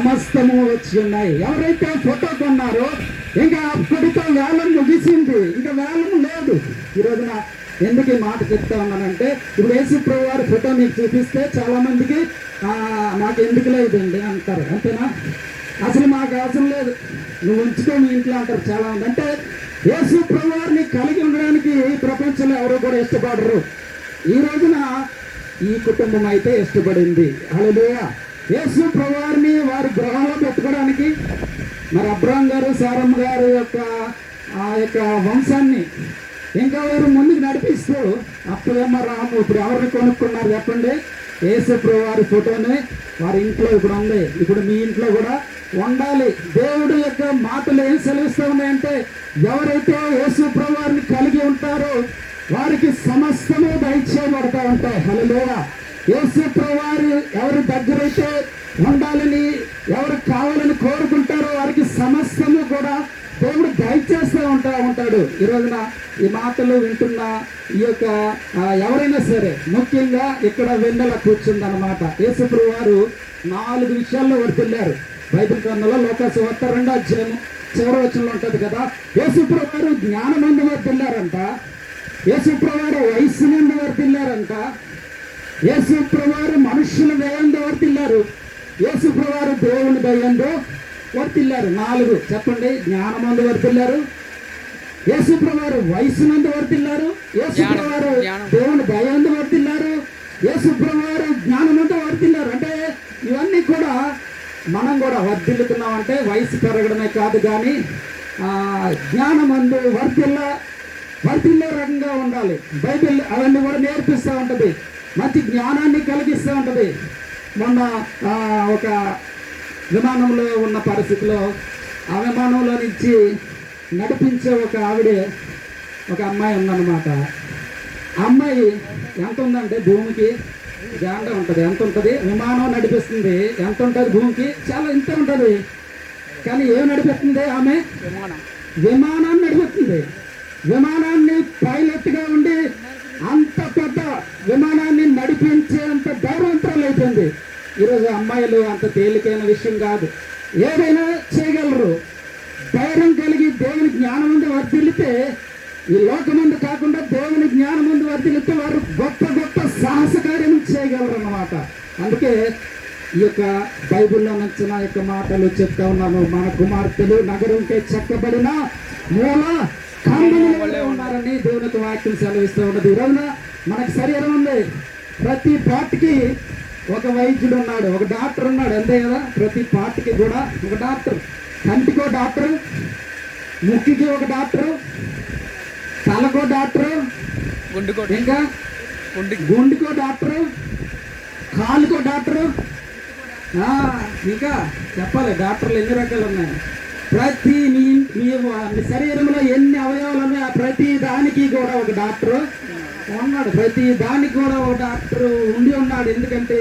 సమస్తము వచ్చి ఉన్నాయి. ఎవరైతే ఫోటో కొన్నారో ఇంకా అప్పటితో వేలం ముగిసింది, ఇంకా వేలం లేదు. ఈ రోజున ఎందుకు ఈ మాట చెప్తా ఉన్నానంటే, ఇప్పుడు యేసుప్రభు వారి ఫోటో మీకు చూపిస్తే చాలా మందికి మాకు ఎందుకు లేదండి అంటారు. అంతేనా? అసలు మాకు అవసరం లేదు, నువ్వు ఉంచుకో మీ ఇంట్లో అంటారు చాలా మంది. అంటే యేసుప్రభు వారిని కలిగి ఉండడానికి ప్రపంచంలో ఎవరు కూడా ఇష్టపడరు. ఈ రోజున ఈ కుటుంబం అయితే ఇష్టపడింది. హల్లెలూయా. యేసుప్రభు వారిని వారి గృహంలో పెట్టుకోవడానికి మరి అబ్రహాం గారు సారమ్మ గారు ఆ యొక్క వంశాన్ని ఇంకా వారు ముందుకు నడిపిస్తూ అప్పుడేమో రాము ఇప్పుడు ఎవరిని కొనుక్కున్నారు చెప్పండి? యేసుప్రభు వారి ఫోటోని వారి ఇంట్లో ఇప్పుడు ఉంది. ఇప్పుడు మీ ఇంట్లో కూడా ఉండాలి. దేవుడు యొక్క మాటలు ఏం సెలవిస్తూ ఉన్నాయంటే, ఎవరైతే యేసుప్రభు వారిని కలిగి ఉంటారో వారికి సమస్తము దయచేయబడతా ఉంటాయి. హల్లెలూయా. యేసుప్రభు వారు ఎవరి దగ్గరైతే ఉండాలని ఎవరు కావాలని కోరుకుంటారో వారికి సమస్తము కూడా దేవుడు దయచేస్తూ ఉంటాడు. ఈ రోజున ఈ మాటలు వింటున్న ఈ యొక్క ఎవరైనా సరే, ముఖ్యంగా ఇక్కడ వెన్నెల కూర్చుందన్నమాట. యేసుప్రభు వారు 4 విషయాల్లో వర్తిల్లారు. బైబిల్ గ్రంథంలో లోకాసువార్త 2వ అధ్యాయం చివరి వచనంలో ఉంటుంది కదా, యేసుప్రభు వారు జ్ఞానమందు వర్తిల్లారంట, యేసుప్రభు వారు వయస్సు నుండి వర్తిల్లారంట, యేసుప్రభు వారు మనుషుల దయంతో వర్తిల్లారు, యేసుప్రభు వారు దేవుని దయంతో వర్తిల్లారు. 4 చెప్పండి. జ్ఞానమందు వర్తిల్లారు, యేసుప్రభు వారు వయస్సునందు వర్తిల్లారు, యేసుప్రభు వారు దేవుని దయంతో వర్తిల్లారు, యేసుప్రభు వారు జ్ఞానమంతో వర్తిల్లారు. అంటే ఇవన్నీ కూడా మనం కూడా వర్ధిల్లుతున్నామంటే వయసు పెరగడమే కాదు, కానీ జ్ఞానమందు వర్ధిల్లే రకంగా ఉండాలి. బైబిల్ అవన్నీ కూడా నేర్పిస్తూ ఉంటుంది, మంచి జ్ఞానాన్ని కలిగిస్తూ ఉంటుంది. మొన్న ఒక విమానంలో ఉన్న పరిస్థితిలో ఆ విమానంలో నుంచి నడిపించే ఒక అమ్మాయి ఉందన్నమాట. ఆ అమ్మాయి ఎంత ఉందంటే భూమికి జాండ ఉంటుంది. ఎంత ఉంటుంది? విమానం నడిపిస్తుంది. ఎంత ఉంటుంది భూమికి? చాలా ఇంత ఉంటుంది. కానీ ఏం నడిపిస్తుంది ఆమె? విమానాన్ని నడిపిస్తుంది. విమానాన్ని పైలట్గా ఉండి అంత పెద్ద విమానాన్ని నడిపించేంత ధైర్యవంతురాలు అయిపోయింది. ఈరోజు అమ్మాయిలు అంత తేలికైన విషయం కాదు, ఏదైనా చేయగలరు. ధైర్యం కలిగి దేవుని జ్ఞానం ముందు వర్ధిల్లితే, ఈ లోకమందు కాకుండా దేవుని జ్ఞానం ముందు వర్ధిల్లితే వారు గొప్ప గొప్ప సాహస కార్యం చేయగలరు అన్నమాట. అందుకే ఈ యొక్క బైబిల్లో నచ్చిన యొక్క మాటలు చెప్తా ఉన్నాను. మన కుమార్తెలు నగరంకే చెక్కబడిన మూల కాంబినీలో ఉన్నారని దేవునికి వాక్యం సెలవిస్తూ ఉన్నది. ఈ రోజున మనకి శరీరం ఉంది, ప్రతి పార్ట్కి ఒక వైద్యుడు ఉన్నాడు, ఒక డాక్టర్ ఉన్నాడు, అంతే కదా? ప్రతి పార్ట్కి కూడా ఒక డాక్టర్. కంటికో డాక్టర్, ముక్కికి ఒక డాక్టర్, తలకో డాక్టర్, ఇంకా గుండెకో డాక్టర్, కాలుకో డాక్టర్, ఇంకా చెప్పాలి డాక్టర్లు ఎన్ని రకాలు ఉన్నాయి. ప్రతి మీ శరీరంలో ఎన్ని అవయవాలు ఉన్నాయో ప్రతి దానికి కూడా ఒక డాక్టర్ ఉన్నాడు. ప్రతి దానికి కూడా ఒక డాక్టర్ ఉండి ఉన్నాడు. ఎందుకంటే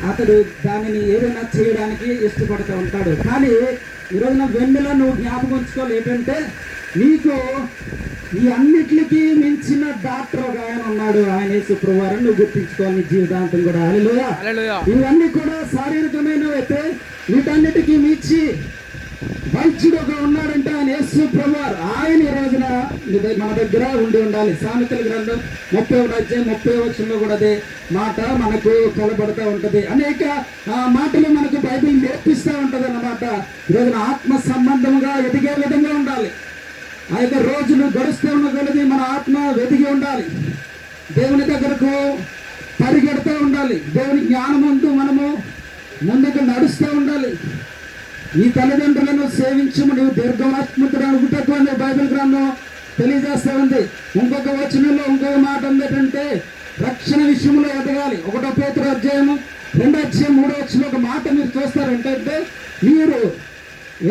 అతడు దానిని ఏదైనా చేయడానికి ఇష్టపడుతూ ఉంటాడు. కానీ ఈరోజున వెన్నెల నువ్వు జ్ఞాపకం ఉంచుకోవాలి ఏంటంటే, నీకు ఈ అన్నిటికీ మించిన డాక్టర్ ఒక ఆయన ఉన్నాడు. ఆయన యేసుప్రభు వారిని నువ్వు గుర్తించుకోవాలి జీవితాంతం కూడా. హల్లెలూయా. ఇవన్నీ కూడా శారీరకమైనవి అయితే వీటన్నిటికీ మించి వైద్యుడు ఒక ఉన్నాడంటే ఆయన యేసుప్రభు వారు. ఆయన ఈ రోజున మన దగ్గర ఉండి ఉండాలి. సామెతల గ్రంథం 30వ అధ్యాయం 30వ వచనంలో కూడా అదే మాట మనకు కనబడుతూ ఉంటుంది. అనేక మాటలు మనకు బైబిల్ నేర్పిస్తూ ఉంటుంది అన్నమాట. ఈ రోజున ఆత్మ సంబంధంగా ఎదిగే విధంగా ఉండాలి. ఆ యొక్క రోజులు గడుస్తూ ఉన్న కొలది మన ఆత్మ వెదిగి ఉండాలి, దేవుని దగ్గరకు పరిగెడుతూ ఉండాలి, దేవుని జ్ఞానమందు మనము ముందుకు నడుస్తూ ఉండాలి. నీ తల్లిదండ్రులను సేవించము, నీవు దీర్ఘమాత్ముతుడు అనుకుంటూ అని బైబిల్ గ్రంథం తెలియజేస్తూ ఉంది. ఇంకొక వచనంలో ఇంకొక మాట ఉంది ఏంటంటే, రక్షణ విషయంలో ఎదగాలి. 1 పేతురు అధ్యాయము 2వ అధ్యాయం 3వ వచనంలో ఒక మాట మీరు చూస్తారు ఏంటంటే, మీరు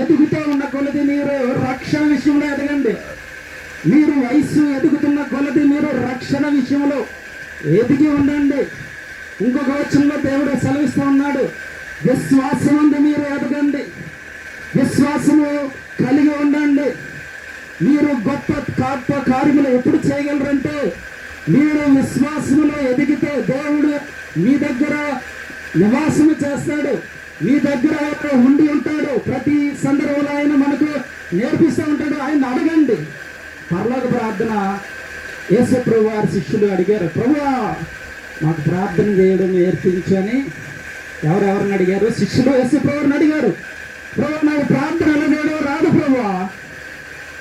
ఎదుగుతూ ఉన్న కొలది మీరు రక్షణ విషయంలో ఎదగండి. మీరు వయస్సు ఎదుగుతున్న కొలది మీరు రక్షణ విషయంలో ఎదిగి ఉండండి. ఇంకొక వచనంలో దేవుడు సెలవిస్తూ ఉన్నాడు, విశ్వాసమందు మీరు ఎదగండి, విశ్వాసము కలిగి ఉండండి. మీరు గొప్ప కార్యములు ఎప్పుడు చేయగలరంటే, మీరు విశ్వాసములో ఎదిగితే దేవుడు మీ దగ్గర నివాసము చేస్తాడు. మీ దగ్గర ఉండి ఉంటాడు. ప్రతి సందర్భంలో ఆయన మనకు నేర్పిస్తూ ఉంటాడు. ఆయన అడగండి. పరలోక ప్రార్థన యేసు ప్రభు వారి శిష్యులు అడిగారు, ప్రభువా మాకు ప్రార్థన చేయడం నేర్పించని. ఎవరెవరిని అడిగారు? శిష్యులు యేసు ప్రభువుని అడిగారు, ప్రభు నాకు ప్రార్థన ఎలా చేయడం రాదు ప్రభువా,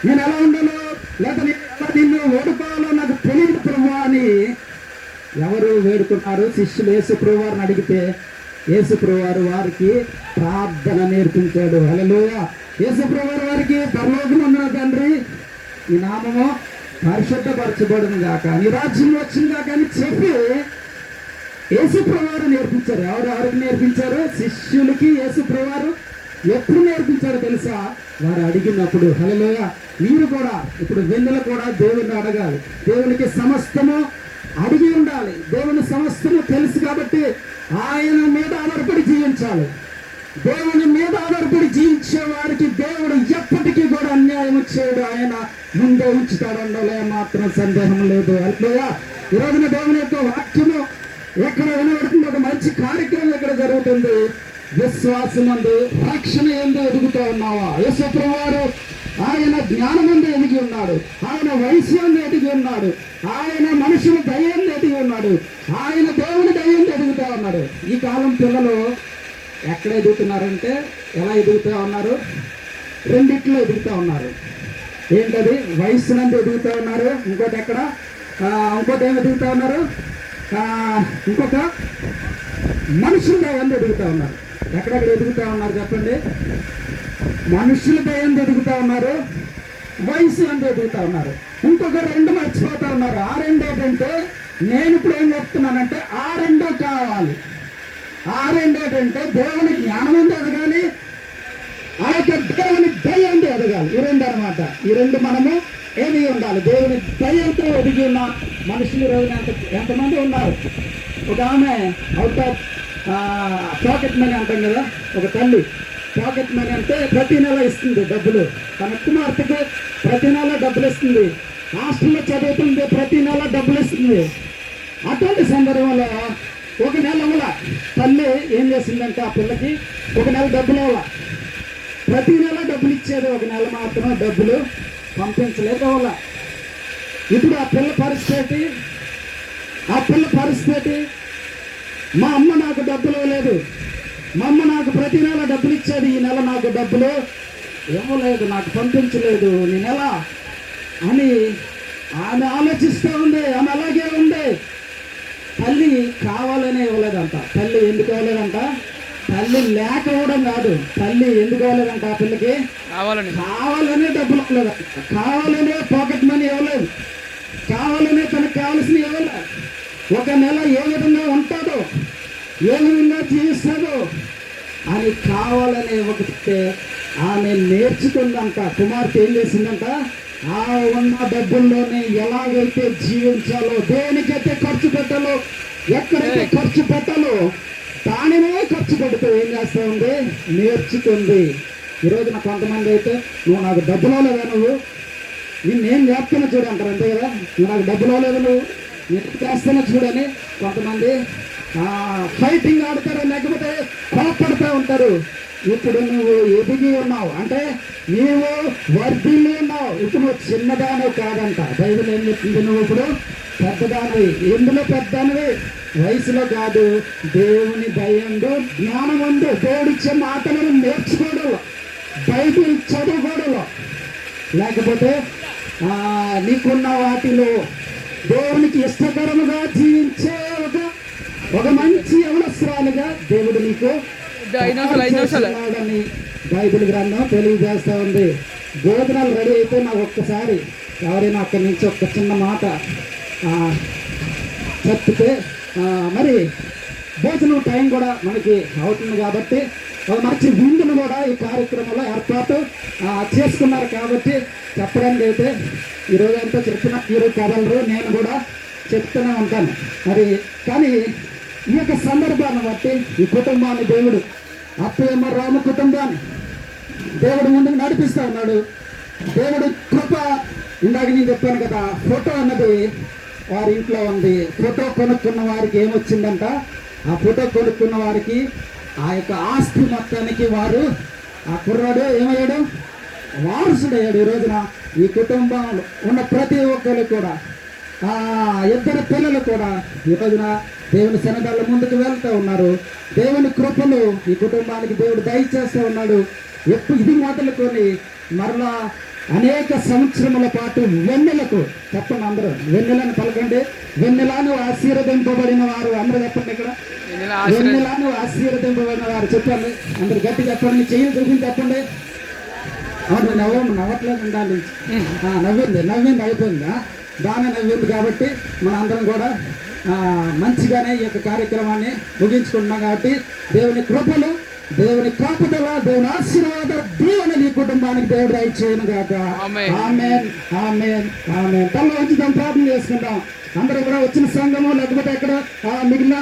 నేను ఎలా ఉండాలో లేదా నేను ఎలా నిన్ను వేడుకోవాలో నాకు తెలియదు ప్రభువా అని ఎవరు వేడుకున్నారు? శిష్యులు యేసు ప్రభు వారిని అడిగితే యేసు ప్రభు వారు వారికి ప్రార్థన నేర్పించాడు. హల్లెలూయా. యేసు ప్రభు వారు వారికి పరలోకమందున తండ్రి ఈ నామము పరిశుద్ధపరచబడును గాక, నీ రాజ్యం వచ్చింది గాక అని చెప్పి యేసు ప్రభు వారు నేర్పించారు. ఎవరికి నేర్పించారు? శిష్యులకి యేసు ప్రభు వారు ఎప్పుడు నేర్పించారో తెలుసా? వారు అడిగినప్పుడు. హల్లెలూయా. మీరు కూడా ఇప్పుడు వెన్నెల కూడా దేవుణ్ణి అడగాలి. దేవునికి సమస్తము అడిగి ఉండాలి. దేవుని సమస్తము తెలుసు కాబట్టి ఆయన మీద ఆధారపడి జీవించాలి. దేవుని మీద ఆధారపడి జీవించే వారికి దేవుడు ఎప్పటికీ కూడా అన్యాయం చేయడు. ఆయన ముందే ఉంచుతాడనలో మాత్రం సందేహం లేదు. హల్లెలూయా. ఈ రోజున దేవుని యొక్క వాక్యము ఎక్కడ వినబడుతుంది? ఒక మంచి కార్యక్రమం ఎక్కడ జరుగుతుంది? విశ్వాసమందు రక్షణ ఎందు ఎదుగుతూ ఉన్నావా? యేసు ప్రభువారు ఆయన జ్ఞానమందు ఎదిగి ఉన్నాడు. ఆయన వయసు ఎందు ఎదిగి ఉన్నాడు. ఆయన మనుషుల దయ్యందు ఎదిగి ఉన్నాడు. ఆయన దేవుని దయ్యందు ఎదుగుతూ ఉన్నాడు. ఈ కాలం పిల్లలు ఎక్కడ ఎదుగుతున్నారంటే ఎలా ఎదుగుతూ ఉన్నారు? రెండిట్లో ఎదుగుతూ ఉన్నారు. ఏంటది? వయస్సునందు ఎదుగుతూ ఉన్నారు. ఇంకోటి ఎక్కడ? ఇంకోటి ఏమి ఎదుగుతూ ఉన్నారు? ఇంకొక మనుషుల దయ్యందు ఎదుగుతూ ఉన్నారు. ఎక్కడెక్కడ ఎదుగుతూ ఉన్నారు చెప్పండి? మనుషుల దయ్యందు ఎదుగుతూ ఉన్నారు, వయసు అందు ఎదుగుతూ ఉన్నారు. ఇంకొక రెండు మర్చిపోతూ ఉన్నారు. ఆ రెండు ఏంటంటే, నేను ఇప్పుడు ఏం చెప్తున్నానంటే ఆ రెండో కావాలి. ఆ రెండు ఏంటంటే దేవుని జ్ఞానం అందు ఎదగాలి, ఆ యొక్క దేవుని దయ్యంతో ఎదగాలి. ఈ రెండు అనమాట. ఈ రెండు మనము ఎదిగి ఉండాలి. దేవుని దయ్యంతో ఎదిగి ఉన్న మనుషులు రోజున ఎంతమంది ఉన్నారు? ఒక ఆమె అవుట్ ఆఫ్ పాకెట్ మనీ అంటాం కదా, ఒక తల్లి పాకెట్ మనీ అంటే ప్రతి నెల ఇస్తుంది డబ్బులు. తన కుమార్తెకు ప్రతి నెల డబ్బులు ఇస్తుంది. హాస్టల్లో చదువుతుంది, ప్రతి నెల డబ్బులు ఇస్తుంది. అటువంటి సందర్భంలో ఒక నెల వల్ల తల్లి ఏం చేసిందంటే ఆ పిల్లకి ఒక నెల డబ్బులు అవ్వ, ప్రతి నెల డబ్బులు ఇచ్చేది, ఒక నెల మాత్రం డబ్బులు పంపించలేదు వల్ల. ఇప్పుడు ఆ పిల్ల పరిస్థితి మా అమ్మ నాకు డబ్బులు ఇవ్వలేదు, మా అమ్మ నాకు ప్రతి నెల డబ్బులు ఇచ్చేది, ఈ నెల నాకు డబ్బులు ఇవ్వలేదు, నాకు పంపించలేదు నేను ఎలా అని ఆమె ఆలోచిస్తూ ఉంది. ఆమె అలాగే ఉంది. తల్లి కావాలనే ఇవ్వలేదంట. తల్లి ఎందుకు ఇవ్వలేదంట? తల్లి లేక ఇవ్వడం కాదు, తల్లి ఎందుకు ఇవ్వలేదంట? ఆ పిల్లకి కావాలనే డబ్బులు ఇవ్వలేదంట, కావాలనే పాకెట్ మనీ ఇవ్వలేదు, కావాలనే తనకు కావాల్సిన ఇవ్వలేదు. ఒక నెల ఏ విధంగా ఉంటాడో, ఏ విధంగా జీవిస్తాడో అని కావాలనే ఇవ్వకపోతే ఆమె నేర్చుకుందంట. కుమార్తె ఏం చేసిందంట? ఆ ఉన్న డబ్బుల్లోనే ఎలాగైతే జీవించాలో, దేనికైతే ఖర్చు పెట్టాలో, ఎక్కడైతే ఖర్చు పెట్టాలో దానినే ఖర్చు పెడుతూ ఏం చేస్తూ ఉంది? నేర్చుకుంది. ఈరోజున కొంతమంది అయితే నువ్వు నాకు డబ్బులో లేదా, నువ్వు నిన్నేం చేస్తున్నా చూడు అంటారు. అంతే కదా, నువ్వు నాకు డబ్బులో లేదు, నువ్వు నేను చేస్తున్నా చూడని కొంతమంది ఫైటింగ్ ఆడతారు, లేకపోతే కోపడుతూ ఉంటారు. ఇప్పుడు నువ్వు ఎదిగి ఉన్నావు అంటే నీవు వర్ధిల్లి ఉన్నావు. ఇప్పుడు నువ్వు చిన్నదానివి కాదంట. బైబిల్ ఏం చెప్తుంది? నువ్వు ఇప్పుడు పెద్దదానివి. ఎందులో పెద్దదానివి? వయసులో కాదు, దేవుని దయంలో, జ్ఞానమందు, దేవుడిచ్చే మాటలను నేర్చుకోవడంలో, బైబిల్ చదువుకోవడంలో, లేకపోతే నీకున్న వాటిలో దేవునికి ఇష్టకరముగా జీవించే ఒక మంచి యవనస్తురాలుగా దేవుడు నీకు చేస్తున్నాడని బైబిల్ గ్రంథం తెలియజేస్తూ ఉంది. భోజనాలు రెడీ అయితే నాకు ఒక్కసారి ఎవరైనా అక్కడి నుంచి ఒక చిన్న మాట చెప్తే, మరి భోజనం టైం కూడా మనకి అవుతుంది కాబట్టి ఒక మంచి విందును కూడా ఈ కార్యక్రమంలో ఏర్పాటు చేసుకున్నారు. కాబట్టి చెప్పడానికి అయితే ఈరోజంతా చెప్పిన మీరు కదలరు, నేను కూడా చెప్తూనే ఉంటాను. మరి కానీ ఈ యొక్క సందర్భాన్ని బట్టి ఈ కుటుంబాన్ని దేవుడు అప్పయ్యమ్మ రామ కుటుంబాన్ని దేవుడు ముందుకు నడిపిస్తూ ఉన్నాడు. దేవుడు కృప, ఇందాక నేను చెప్పాను కదా, ఫోటో అన్నది వారి ఇంట్లో ఉంది. ఫోటో కొనుక్కున్న వారికి ఏమొచ్చిందంట? ఆ ఫోటో కొనుక్కున్న వారికి ఆ యొక్క ఆస్తి మొత్తానికి వారు ఆ కుర్రాడు ఏమయ్యాడు, వారసుడయ్యాడు. ఈ రోజున ఈ కుటుంబంలో ఉన్న ప్రతి ఒక్కరు కూడా ఆ ఇద్దరు పిల్లలు కూడా ఈ రోజున దేవుని సన్నిధానంలో ముందుకు వెళ్తూ ఉన్నారు. దేవుని కృపలు ఈ కుటుంబానికి దేవుడు దయచేస్తూ ఉన్నాడు. ఎప్పుడు ఇది మొదలుకొని మరలా అనేక సంవత్సరముల పాటు వెన్నెలకు, చెప్పండి అందరూ వెన్నెలను పలకండి. వెన్నెలను ఆశీర్వదింపబడిన వారు అందరూ చెప్పండి. ఇక్కడ వెన్నెలను ఆశీర్వదింపబడిన వారు చెప్పండి. అందరు గట్టి చెప్పండి, చెయ్యి చూపించి చెప్పండి. అవును, నవ్వట్లేదు ఉండాలి. నవ్వింది అయిపోయింది, బాగానే నవ్వింది. కాబట్టి మన అందరం కూడా మంచిగానే ఈ యొక్క కార్యక్రమాన్ని ముగించుకుంటున్నాం. కాబట్టి దేవుని కృపలు, దేవుని కాపుదల, దేవుని ఆశీర్వాద దేవుని నీ కుటుంబానికి దేవుడు దయచేయను గాక. ఆమేన్, ఆమేన్, ఆమేన్. తల ఉంచుదాం, ప్రార్థన చేసుకుందాం. అందరూ కూడా వచ్చిన సంఘము లేకపోతే ఎక్కడ మిగిలిన